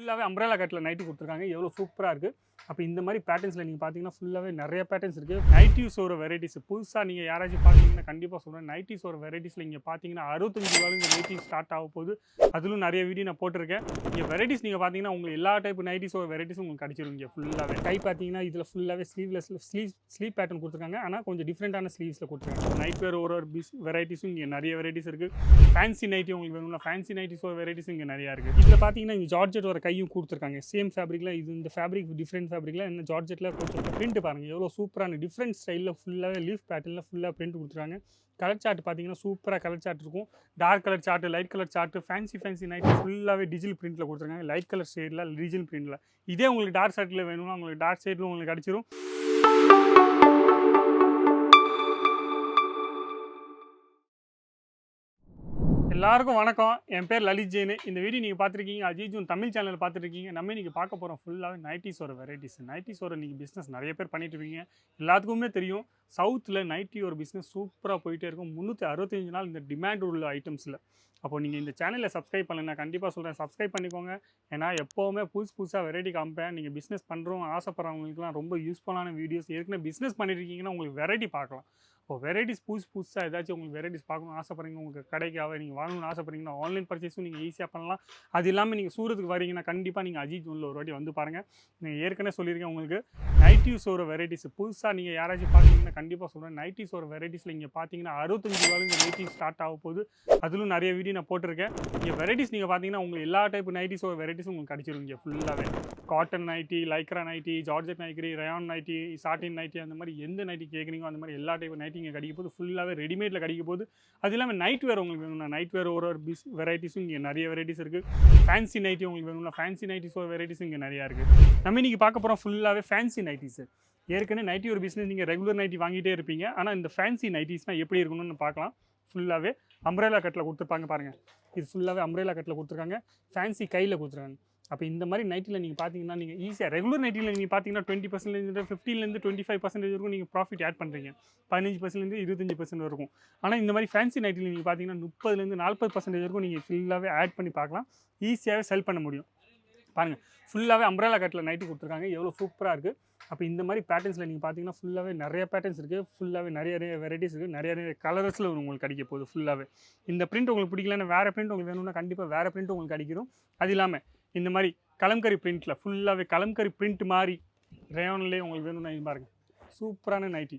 ஃபுல்லாவே அம்ப்ரெல்லா கட்ல நைட்டி குடுத்துருக்காங்க. எவ்வளோ சூப்பரா இருக்கு. அப்ப இந்த மாரி பேட்டர்ன்ஸ்ல நீங்க பார்த்தீங்கன்னா, ஃபுல்லாவே நெறைய பேட்டர்ன்ஸ் இருக்கு. நைட்டீஸோட வெரைட்டீஸ் புதுசா நீங்க யாராச்சும் பார்த்தீங்கன்னா, கண்டிப்பா சொல்றேன். நைட்டீஸோட வெரைட்டீஸ்ல இங்க பார்த்தீங்கன்னா, ரூ. 65 இந்த நைட்டீஸ் ஸ்டார்ட் ஆகப்போகுது. அதிலும் நெறைய வீடியோ நான் போட்டிருக்கேன். இங்க வெரைட்டீஸ் நீங்க பார்த்தீங்கன்னா, உங்களுக்கு எல்லா டைப் நைட்டீஸோட வெரைட்டீஸும் உங்களுக்கு கிடைச்சிரும் இங்க ஃபுல்லாவே. கை பார்த்தீங்கன்னா, இதுல ஃபுல்லாவே ஸ்லீவ்லெஸ்ல ஸ்லீவ் பேட்டர்ன் குடுத்துருக்காங்க. ஆனா கொஞ்சம் டிஃபரெண்டான ஸ்லீவ்ஸ்ல குடுத்துருக்காங்க. நைட் வேர் ஒரு வெரைட்டீஸும் இங்க நெறைய வெரைட்டீஸ் இருக்கு. ஃபேன்சி நைட்டி உங்களுக்கு வேணும்னா, ஃபேன்சி நைட்டீஸோட வெரைட்டீஸும் இங்க நெறையா இருக்கு. இதுல பார்த்தீங்கன்னா, இங்க ஜார்ஜெட் வர கையும் குடுத்துருக்காங்க. சேம் ஃபேப்ரிக்ல இந்த ஃபேப்ரிக் டிஃபரெண்ட் ஃபேப்ரிக்ல என்ன ஜார்ஜெட்ல கொஞ்சம் பிரிண்ட் பாருங்க. எவ்வளோ சூப்பரான டிஃபரெண்ட் ஸ்டைல்ல ஃபுல்லாவே லீஃப் பேட்டர்ன்ல ஃபுல்லா பிரிண்ட் குடுத்துருக்காங்க. கலர் சார்ட் பார்த்தீங்கன்னா, சூப்பரா கலர் சார்ட் இருக்கும். Dark colour chart, light colour chart, fancy nighty ஃபுல்லாவே டிஜிட்டல் பிரிண்ட்ல குடுத்துருக்காங்க. லைட் கலர் ஷேட்ல டிஜிட்டல் பிரிண்ட்ல. இதே உங்களுக்கு டார்க் ஷேட்ல வேணும்னா, உங்களுக்கு டார்க் ஷேட்ல உங்களுக்கு கிடைச்சிரும். எல்லாருக்கும் வணக்கம். என் பேர் லலித் ஜெயின். இந்த வீடியோ நீங்க பார்த்துருக்கீங்க அஜித் ஜூன் தமிழ் சேனல் பார்த்துருக்கீங்க. நம்ம இன்னைக்கு பார்க்க போறோம் ஃபுல்லாவே நைட்டீஸோட வெரைட்டீஸ். நைட்டீஸோட இன்னைக்கு பிசினஸ் நெறைய பேர் பண்ணிட்டு இருக்கீங்க. எல்லாத்துக்குமே தெரியும். சவுத்ல நைட்டி ஒரு பிசினஸ் சூப்பரா போயிட்டே இருக்கும். 365 நாள் இந்த டிமாண்ட் உள்ள ஐட்டம்ஸ்ல. அப்போ நீங்க இந்த சேனலை சப்ஸ்கிரைப் பண்ணலன்னா கண்டிப்பா சொல்றேன் சப்ஸ்கிரைப் பண்ணிக்கோங்க. ஏன்னா எப்பவுமே புதுசா வெரைட்டி காமிப்பேன். நீங்க பிசினஸ் பண்றோம் ஆசைப்படுறவங்களுக்குலாம் ரொம்ப யூஸ்ஃபுல்லான வீடியோஸ். ஏற்கனவே பிசினஸ் பண்ணிட்டு இருக்கீங்கன்னா உங்களுக்கு வெரைட்டி பார்க்கலாம். இப்போ வெரைட்டிஸ் புதுசா ஏதாச்சும் உங்களுக்கு வெரைட்டிஸ் பார்க்கணும்னு ஆசைப்படுறீங்க, உங்கள் கடைக்காக நீங்கள் வாங்கணும்னு ஆசைப்படுறீங்கன்னா ஆன்லைன் பர்ச்சேஸும் நீங்கள் ஈஸியாக பண்ணலாம். அது இல்லாமல் நீங்கள் சூரத்துக்கு வரீங்கன்னா கண்டிப்பாக நீங்கள் அஜித் ஜூனில் ஒரு வாட்டி வந்து பாருங்கள். நீங்கள் ஏற்கனவே சொல்லியிருக்கேன் உங்களுக்கு நைட்டீஸோட வெரைட்டிஸ் புதுசாக நீங்கள் யாராச்சும் பார்த்தீங்கன்னா கண்டிப்பாக சொல்கிறேன். நைட்டீஸோட வெரைட்டிஸில் இங்கே பார்த்தீங்கன்னா ரூ. 65 இந்த நைட்டீஸ் ஸ்டார்ட் ஆக போகுது. அதிலும் நிறைய வீடியோ நான் போட்டிருக்கேன். இங்கே வெரைட்டிஸ் நீங்கள் பார்த்தீங்கன்னா உங்களுக்கு எல்லா டைப் நைட்டீஸோட வெரைட்டிஸும் உங்களுக்கு கிடைச்சிரும் இங்கே ஃபுல்லாகவே. Cotton nighty, lycra nighty, georgette nighty, rayon nighty, satin nighty, அந்த மாதிரி எந்த நைட்டி கேட்குறீங்களோ அந்த மாதிரி எல்லா டைப் நைட்டி இங்கே கிடைக்க போது. ஃபுல்லாகவே ரெடிமேடில் கிடைக்க போகுது. அது இல்லாமல் நைட் வேர் உங்களுக்கு வேணும்னா நைட் வேர் ஒரு வெரைட்டிஸும் இங்கே நிறைய வெரைட்டிஸ் இருக்குது. ஃபேன்சி நைட்டி உங்களுக்கு வேணும்னா ஃபேன்சி நைட்டிஸோட வெரைட்டிஸும் இங்கே நிறையா இருக்குது. நம்ம இன்றைக்கி பார்க்க போகிறோம் ஃபுல்லாகவே ஃபேன்சி நைட்டிஸு. ஏற்கனவே நைட்டி ஒரு பிஸ்னஸ் நீங்கள் ரெகுலர் நைட்டி வாங்கிட்டே இருப்பீங்க. ஆனால் இந்த ஃபேன்சி நைட்டிஸ்னால் எப்படி இருக்கணும்னு பார்க்கலாம். ஃபுல்லாகவே அம்ப்ரெல்லா கட்டில் கொடுத்துருப்பாங்க பாருங்கள். இது ஃபுல்லாகவே அம்ப்ரெல்லா கட்டில் கொடுத்துருக்காங்க. ஃபேன்சி கையில் கொடுத்துருக்காங்க. அப்போ இந்த மாதிரி நைட்டில் நீங்கள் பார்த்தீங்கன்னா நீங்கள் ஈஸியாக ரெகுலர் நைட்டில் நீங்கள் பார்த்தீங்கன்னா 20% 15% 25% வரைக்கும் நீங்கள் ப்ராஃபிட் ஆட் பண்ணுறீங்க. 15% 25% வரைக்கும். ஆனால் இந்த மாதிரி ஃபேன்சி நைட்டில் நீங்கள் பார்த்தீங்கன்னா 30% 40% வரைக்கும் நீங்கள் ஃபுல்லாகவே ஆட் பண்ணி பார்க்கலாம். ஈஸியாகவே செல் பண்ண முடியும். பாருங்கள் ஃபுல்லாகவே அம்ப்ரெல்லா கட்டில் நைட்டி கொடுத்துருக்காங்க. எவ்வளோ சூப்பராக இருக்குது. அப்போ இந்த மாதிரி பேட்டர்ன்ஸில் நீங்கள் பார்த்தீங்கன்னா ஃபுல்லாகவே நிறைய பேட்டர்ன்ஸ் இருக்குது. ஃபுல்லாகவே நிறைய வெரைட்டிஸ் இருக்குது. நிறைய கலர்ஸில் உங்களுக்கு கிடைக்க போகுது. ஃபுல்லாகவே இந்த பிரிண்ட் உங்களுக்கு பிடிக்கலன்னா வேறு பிரிண்ட் உங்களுக்கு வேணும்னா கண்டிப்பாக வேறு பிரிண்ட் உங்களுக்கு கிடைக்கும். அது இல்லாமல் இந்த மாதிரி கலம்கரி பிரிண்ட்டில் ஃபுல்லாகவே கலம்கரி பிரிண்ட் மாதிரி ரேயான்லேயே உங்களுக்கு வேணும்னா இது பாருங்கள் சூப்பரான நைட்டி.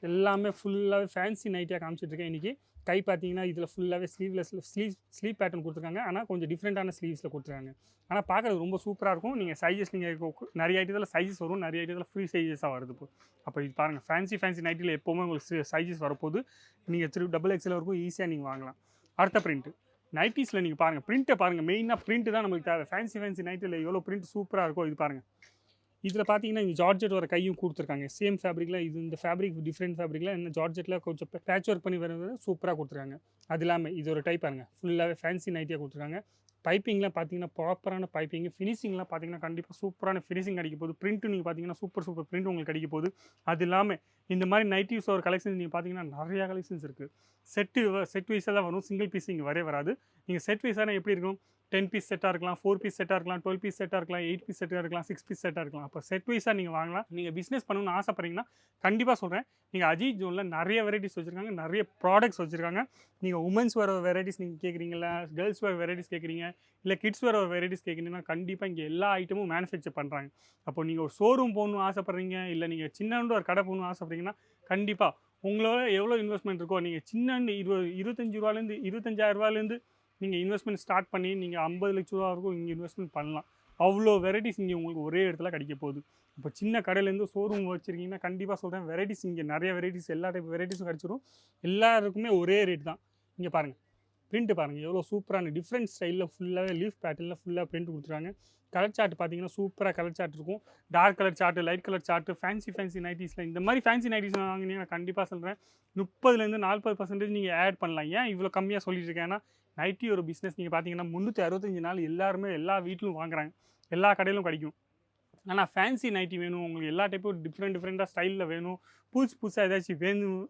எல்லாமே ஃபுல்லாகவே ஃபேன்சி நைட்டியாக காமிச்சிட்ருக்கேன் இன்றைக்கி. கை பார்த்தீங்கன்னா இதில் ஃபுல்லாகவே ஸ்லீவ் பேட்டர்ன் கொடுத்துருக்காங்க. ஆனால் கொஞ்சம் டிஃப்ரெண்ட்டான ஸ்லீவ்ஸில் கொடுத்துருக்காங்க. ஆனால் பார்க்குறது ரொம்ப சூப்பராக இருக்கும். நீங்கள் சைஸஸ் நீங்கள் நிறைய ஐட்டத்தில் சைஸஸ் வரும், நிறைய ஐட்டத்தில் ஃப்ரீ சைஸஸாக வருது. இப்போ அப்போ இது பாருங்கள் ஃபேன்சி நைட்டில் எப்போவுமே உங்களுக்கு சைஸஸ் வரப்போது. நீங்கள் XXL வரைக்கும் ஈஸியாக நீங்கள் வாங்கலாம். அடுத்த பிரிண்ட்டு நைட்டீஸில் நீங்கள் பாருங்கள் பிரிண்ட்டை பாருங்கள். மெயினாக பிரிண்ட்டு தான் நமக்கு தேவை. ஃபேன்சி நைட்டில் எவ்வளோ பிரிண்ட் சூப்பராக இருக்கும். இது பாருங்கள். இதில் பார்த்தீங்கன்னா இங்கே ஜார்ஜெட் வர கையும் கொடுத்துருக்காங்க. சேம் ஃபேப்ரிக்ல இந்த ஃபேப்ரிக் டிஃப்ரெண்ட் ஃபேப்ரிக்ல என்ன ஜார்ஜெட்டில் கொஞ்சம் பேட்ச் ஒர்க் பண்ணி வரது சூப்பராக கொடுத்துருக்காங்க. அது இல்லாமல் இது ஒரு டைப் பாருங்கள் ஃபுல்லாகவே ஃபேன்சி நைட்டியாக கொடுத்துருக்காங்க. பைப்பிங்லாம் பார்த்தீங்கன்னா ப்ராப்பரான பைப்பிங். ஃபினிஷிங்லாம் பார்த்தீங்கன்னா கண்டிப்பாக சூப்பரான ஃபினிஷிங் கிடைக்க போகுது. பிரிண்ட்டு நீங்கள் பார்த்தீங்கன்னா சூப்பர் பிரிண்ட் உங்களுக்கு கிடைக்க போகுது. அது இல்லாமல் இந்த மாதிரி நைட்டிஸ் ஒரு கலெக்ஷன்ஸ் நீங்கள் பார்த்தீங்கன்னா நிறையா கலெக்ஷன்ஸ் இருக்குது. செட் வைஸாக தான் வரும். சிங்கிள் பீஸ் இங்கே வராது. நீங்கள் செட் வைஸாக எப்படி இருக்கும் 10 பீஸ் செட்டாக இருக்கலாம், 4 பீஸ் செட்டாக இருக்கலாம், 12 பீஸ் செட்டாக இருக்கலாம், 8 பீஸ் செட்டாக இருக்கலாம், 6 பீஸ் செட்டாக இருக்கலாம். அப்போ செட் வைஸாக நீங்கள் வாங்கலாம். நீங்கள் பிஸ்னஸ் பண்ணணும்னு ஆசைப்படுறீங்கன்னா கண்டிப்பாக சொல்கிறேன். நீங்கள் அஜித் ஜூனில் நிறைய வெரைட்டிஸ் வச்சுருக்காங்க, நிறைய ப்ராடக்ட்ஸ் வச்சுருக்காங்க. நீங்கள் உமன்ஸ் வேறு வெரைட்டிஸ் நீங்கள் கேட்குறீங்களா, கேர்ள்ஸ் வேறு வெரைட்டிஸ் கேட்குறீங்க, இல்லை கிட்ஸ் வேறு வெரைட்டிஸ் கேட்குறீங்கன்னா கண்டிப்பாக இங்கே எல்லா ஐட்டமும் மேனுஃபேக்சர் பண்ணுறாங்க. அப்போ நீங்கள் ஒரு ஷோரூம் போகணும்னு ஆசைப்படுறீங்க, இல்லை நீங்கள் சின்னண்டு ஒரு கடை போகணும்னு ஆசைப்படுறீங்கன்னா கண்டிப்பாக உங்களோட எவ்வளோ இன்வெஸ்ட்மெண்ட் இருக்கோ நீங்கள் சின்னண்டு 25 ரூபாலேருந்து 25,000 ரூபாலேருந்து நீங்கள் இன்வெஸ்ட்மெண்ட் ஸ்டார்ட் பண்ணி நீங்கள் 50 லட்ச ரூபா வரைக்கும் இங்கே இன்வெஸ்ட்மெண்ட் பண்ணலாம். அவ்வளோ வெரைட்டிஸ் இங்கே உங்களுக்கு ஒரே இடத்துல கிடைக்க போகுது. இப்போ சின்ன கடையிலேருந்து ஷோரூம் வச்சுருக்கீங்கன்னா கண்டிப்பாக சொல்கிறேன் வெரைட்டிஸ் இங்கே நிறைய வெரைட்டிஸ் எல்லா டைப் வெரைட்டிஸும் கிடச்சிரும். எல்லாருக்குமே ஒரே ரேட் தான். இங்கே பாருங்கள் பிரிண்ட்டு பாருங்கள் எவ்வளோ சூப்பரான டிஃப்ரெண்ட் ஸ்டைலில் ஃபுல்லாகவே லீஃப் பேட்டர்னில் ஃபுல்லாக பிரிண்ட் கொடுத்துருக்காங்க. கலர் சார்ட் பார்த்தீங்கன்னா சூப்பராக கலர் சார்ட் இருக்கும். Dark colour chart, light colour chart, fancy நைட்டிஸில் இந்த மாதிரி ஃபேன்சி நைட்டிஸ் வாங்கினீங்கன்னா கண்டிப்பாக சொல்கிறேன் 30% 40% நீங்கள் ஆட் பண்ணலாம். ஏன் இவ்வளோ கம்மியாக சொல்லிட்டு இருக்கேன்னா நைட்டி ஒரு பிஸ்னஸ் நீங்கள் பார்த்தீங்கன்னா 365 நாள் எல்லாருமே எல்லா வீட்டிலும் வாங்குறாங்க. எல்லா கடையிலும் கிடைக்கும். ஆனால் ஃபேன்சி நைட்டி வேணும் உங்களுக்கு எல்லா டைப்பும் டிஃப்ரெண்ட்டாக ஸ்டைலில் வேணும் புதுசாக ஏதாச்சும்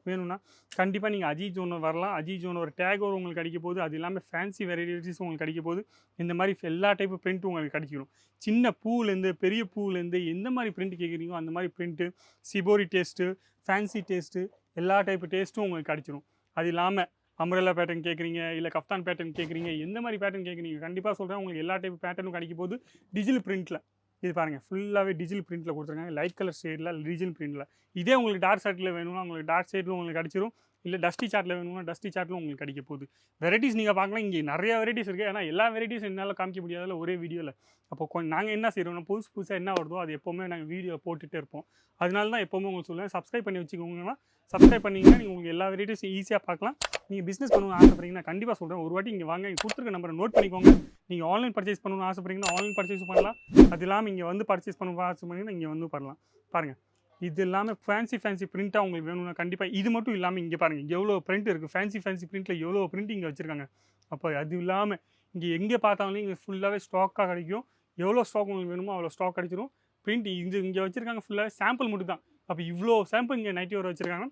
வேணும்னா கண்டிப்பாக நீங்கள் அஜித் ஜோன் வரலாம். அஜித் ஜோன் ஒரு டேக் ஓவர் உங்களுக்கு கிடைக்க போகுது. அது இல்லாமல் ஃபேன்சி வெரைட்டிஸ் உங்களுக்கு கிடைக்க போகுது. இந்த மாதிரி எல்லா டைப்பு பிரிண்ட்டும் உங்களுக்கு கிடைக்கும். சின்ன பூலேருந்து பெரிய பூலேருந்து எந்த மாதிரி பிரிண்ட் கேட்குறீங்களோ அந்த மாதிரி print, shibori taste, fancy taste, எல்லா டைப்பு டேஸ்ட்டும் உங்களுக்கு கிடைச்சிரும். அது இல்லாமல் அம்ப்ரெல்லா பேட்டர்ன் கேட்குறீங்க, இல்லை கஃப்தான் பேட்டர்ன் கேட்குறீங்க, எந்த மாதிரி பேட்டர்ன் கேட்குறீங்க கண்டிப்பாக சொல்கிறேன் உங்களுக்கு எல்லா டைப் பேட்டர்னும் கிடைக்க போகுது டிஜிட்டல் பிரிண்ட்டில். இது பாருங்கள் ஃபுல்லாகவே டிஜிட்டல் பிரிண்ட்டில் கொடுத்துருக்காங்க. லைட் கலர் ஷேடில் டிஜிட்டல் பிரிண்ட்டில். இதே உங்களுக்கு டார்க் ஷேட்டில் வேணும்னா உங்களுக்கு டார்க் ஷேட்டில் உங்களுக்கு கிடச்சிரும். இல்லை டஸ்டி சார்ட்டில் வேணும்னா டஸ்டி சார்ட்டில் உங்களுக்கு கிடைக்க போகுது. வெரைட்டிஸ் நீங்கள் பார்க்கலாம். இங்கே நிறைய வெரைட்டிஸ் இருக்குது. ஏன்னா எல்லா வெரைட்டிஸும் என்னால் காமிக்க முடியாதில்ல ஒரே வீடியோவில். அப்போ நாங்கள் என்ன செய்கிறோம்னா புதுசாக என்ன வருதோ அது எப்போவுமே நாங்கள் வீடியோ போட்டுகிட்டே இருப்போம். அதனால தான் எப்போவுமே உங்களுக்கு சொல்லுவேன் சப்ஸ்கிரைப் பண்ணி வச்சுக்கோங்கன்னா சப்ஸ்கிரைப் பண்ணிங்கன்னா நீங்கள் உங்களுக்கு எல்லா வெரைட்டிஸும் ஈஸியாக பார்க்கலாம். நீங்கள் பிஸ்னஸ் பண்ணணும்னு ஆசைப்படுறீங்கன்னா கண்டிப்பாக சொல்கிறேன் ஒரு வாட்டி இங்கே வாங்க. இங்கே கொடுத்துருக்க நம்பரை நோட் பண்ணிக்கோங்க. நீங்கள் ஆன்லைன் பர்ச்சேஸ் பண்ணணும்னு ஆசைப்படுறீங்கன்னா ஆன்லைன் பர்ச்சேஸ் பண்ணலாம். அது இல்லாமல் இங்கே வந்து பர்ச்சேஸ் பண்ணணும் ஆசைப்படுறீங்கன்னா இங்கே வந்து பண்ணலாம். பாருங்கள் இது இல்லாமல் ஃபேன்சி பிரிண்ட்டாக உங்களுக்கு வேணும்னா கண்டிப்பாக இது மட்டும் இல்லாமல் இங்கே பாருங்கள் எவ்வளோ பிரிண்ட் இருக்குது. ஃபேன்சி பிரிண்ட்டில் எவ்வளோ பிரிண்ட் இங்கே வச்சுருக்காங்க. அப்போ அது இல்லாமல் இங்கே எங்கே பார்த்தாலும் இங்கே ஃபுல்லாகவே ஸ்டாக்காக கிடைக்கும். எவ்வளோ ஸ்டாக் உங்களுக்கு வேணுமோ அவ்வளோ ஸ்டாக் கிடைச்சிரும். பிரிண்ட் இங்கே வச்சுருக்காங்க ஃபுல்லாக சாம்பிள் மட்டும் தான். அப்போ இவ்வளோ சாம்பிள் இங்கே நைட்டி வர வச்சுருக்காங்க.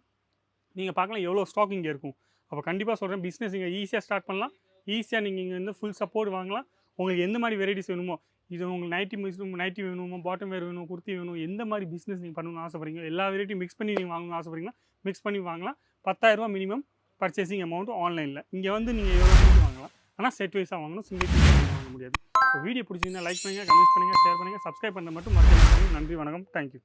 நீங்கள் பார்க்கலாம் எவ்வளோ ஸ்டாக் இங்கே இருக்கும். அப்போ கண்டிப்பாக சொல்கிறேன் பிஸ்னஸ் இங்கே ஈஸியாக ஸ்டார்ட் பண்ணலாம். ஈஸியாக நீங்கள் இங்கே வந்து ஃபுல் சப்போர்ட் வாங்கலாம். உங்களுக்கு எந்த மாதிரி வெரைட்டிஸ் வேணுமோ இது உங்களுக்கு நைட்டி வேணுமோ பாட்டம் வேர் வேணும் குர்த்தி வேணும் எந்த மாதிரி பிஸ்னஸ் நீங்கள் பண்ணணும்னு ஆசைப்படுறீங்க எல்லா வெரைட்டியும் மிக்ஸ் பண்ணி நீங்கள் வாங்கணும்னு ஆசைப்படுறீங்கன்னா மிக்ஸ் பண்ணி வாங்கலாம். 10,000 மினிமம் பர்ச்சேசிங் அமௌண்ட் ஆன்லைனில். இங்கே வந்து நீங்கள் எவ்வளோ வாங்கலாம். ஆனால் செட் வைஸாக வாங்கணும், சிங்கிள் பீஸாக வாங்க முடியாது. இப்போ வீடியோ பிடிச்சிங்கன்னா லைக் பண்ணுங்கள், கமெண்ட் பண்ணுங்கள், ஷேர் பண்ணுங்கள், சப்ஸ்கிரைப் பண்ண மட்டும் மறக்காம. நன்றி, வணக்கம், தேங்க்யூ.